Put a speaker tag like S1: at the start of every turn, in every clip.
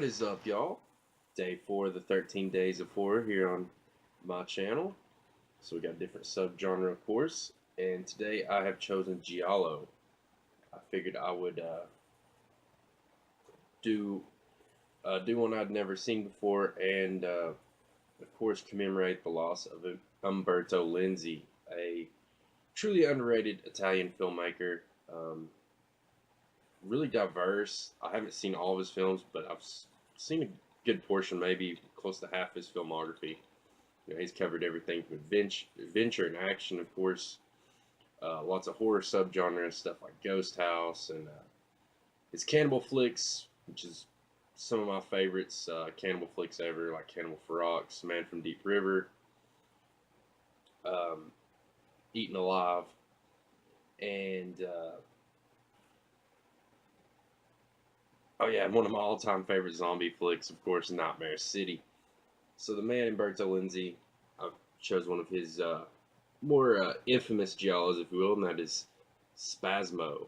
S1: What is up, y'all? Day 4 of the 13 Days of Horror here on my channel. So we got different subgenre, of course. And today I have chosen Giallo. I figured I would do one I'd never seen before, and of course commemorate the loss of Umberto Lenzi, a truly underrated Italian filmmaker. Really diverse. I haven't seen all of his films, but I've seen a good portion, maybe close to half his filmography. He's covered everything from adventure and action, of course. Lots of horror subgenre stuff like Ghost House, and his cannibal flicks, which is some of my favorites. Cannibal flicks ever, like Cannibal Ferox, Man from Deep River, Eaten Alive, and oh yeah, and one of my all-time favorite zombie flicks, of course, Nightmare City. So the man Umberto Lenzi, I chose one of his more infamous giallos, if you will, and that is Spasmo.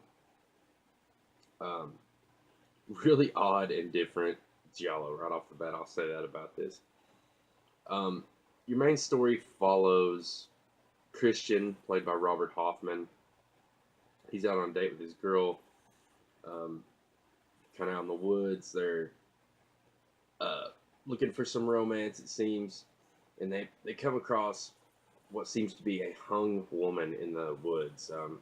S1: Really odd and different giallo right off the bat. I'll say that about this. Your main story follows Christian, played by Robert Hoffman. He's out on a date with his girl. Kind of out in the woods. They're looking for some romance, it seems, and they come across what seems to be a hung woman in the woods. Of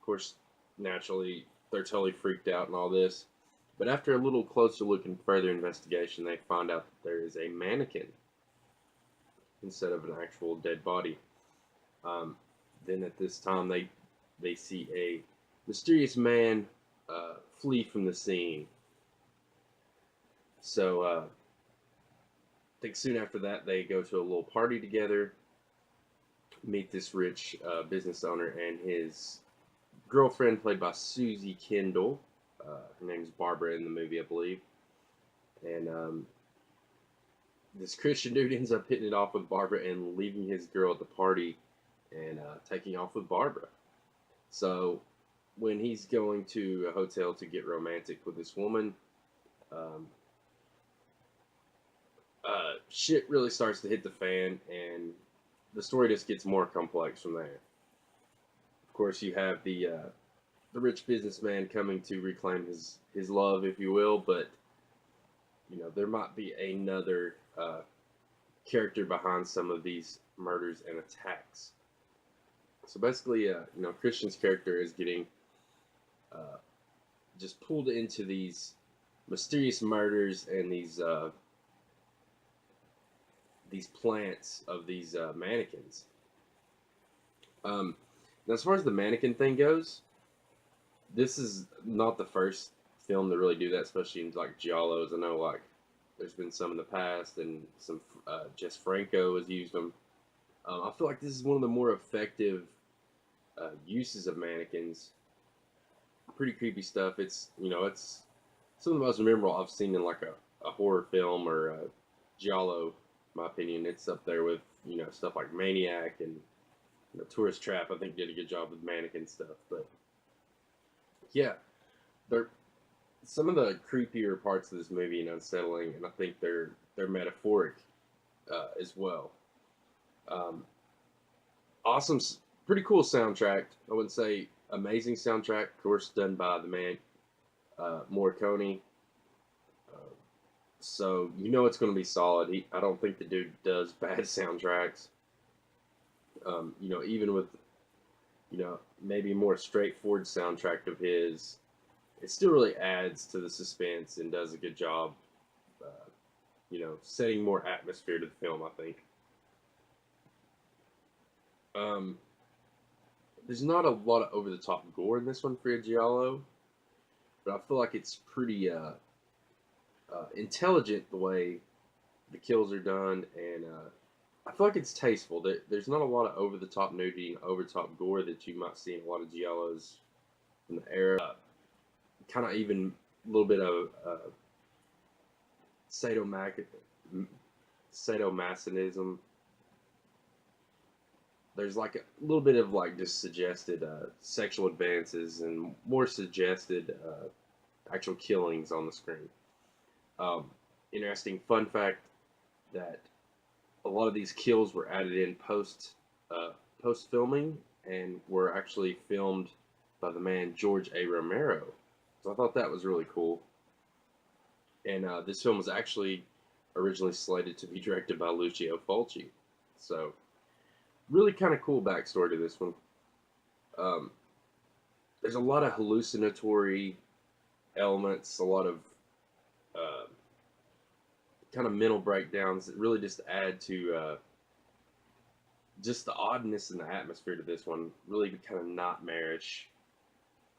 S1: course, naturally, they're totally freaked out and all this. But after a little closer look and further investigation, they find out that there is a mannequin instead of an actual dead body. Then at this time, they see a mysterious man flee from the scene. So I think soon after that they go to a little party together, meet this rich business owner and his girlfriend, played by Susie Kendall. Her name is Barbara in the movie, I believe. And this Christian dude ends up hitting it off with Barbara and leaving his girl at the party and taking off with Barbara. So when he's going to a hotel to get romantic with this woman, shit really starts to hit the fan, and the story just gets more complex from there. Of course, you have the rich businessman coming to reclaim his love, if you will, but there might be another character behind some of these murders and attacks. So basically, Christian's character is getting just pulled into these mysterious murders and these plants of these mannequins. Now, as far as the mannequin thing goes, this is not the first film to really do that, especially in like giallos. I know like there's been some in the past, and some Jess Franco has used them. I feel like this is one of the more effective uses of mannequins. Pretty creepy stuff. It's some of the most memorable I've seen in like a horror film or a giallo. In my opinion, it's up there with stuff like Maniac and Tourist Trap. I think did a good job with mannequin stuff. But yeah, they're some of the creepier parts of this movie and unsettling, and I think they're metaphoric as well. Awesome, pretty cool soundtrack. I wouldn't say amazing soundtrack, of course, done by the man Morricone. So it's going to be solid. I don't think the dude does bad soundtracks. Even with maybe a more straightforward soundtrack of his, it still really adds to the suspense and does a good job. Setting more atmosphere to the film, I think. There's not a lot of over-the-top gore in this one for a giallo, but I feel like it's pretty intelligent the way the kills are done, and I feel like it's tasteful. There's not a lot of over-the-top nudity and over-the-top gore that you might see in a lot of giallos in the era. Kind of even a little bit of sadomasochism. There's like a little bit of like just suggested sexual advances and more suggested actual killings on the screen. Um, Interesting fun fact that a lot of these kills were added in post filming and were actually filmed by the man George A. Romero. So I thought that was really cool. And this film was actually originally slated to be directed by Lucio Fulci. So really kind of cool backstory to this one. Um, there's a lot of hallucinatory elements, a lot of uh, kind of mental breakdowns that really just add to just the oddness and the atmosphere to this one. Really kind of nightmarish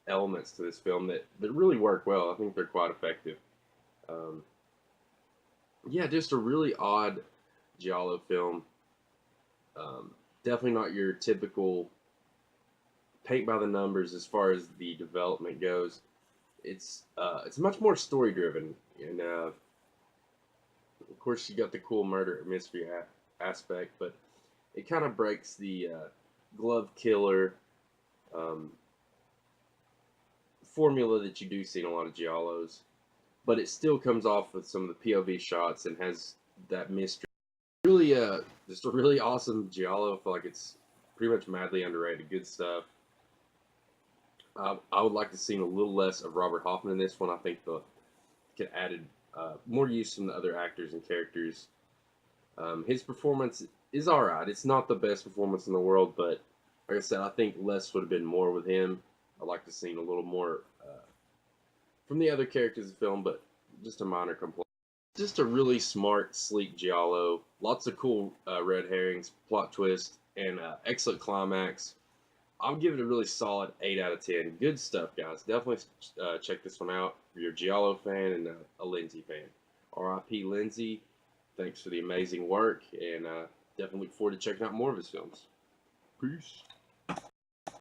S1: elements to this film that really work well. I think they're quite effective. Um, yeah, just a really odd Giallo film. Definitely not your typical paint by the numbers as far as the development goes. It's much more story driven, and of course you got the cool murder mystery aspect, but it kind of breaks the glove killer um, formula that you do see in a lot of giallos, but it still comes off with some of the POV shots and has that mystery. Really, just a really awesome giallo. I feel like it's pretty much madly underrated. Good stuff. I would like to see a little less of Robert Hoffman in this one. I think the could added more use from the other actors and characters. His performance is all right. It's not the best performance in the world, but like I said, I think less would have been more with him. I'd like to see a little more from the other characters in the film, but just a minor complaint. Just a really smart, sleek giallo. Lots of cool red herrings, plot twist, and excellent climax. I'll give it a really solid 8 out of 10. Good stuff, guys. Definitely check this one out if you're a Giallo fan and a Lenzi fan. R.I.P. Lenzi. Thanks for the amazing work, and definitely look forward to checking out more of his films. Peace.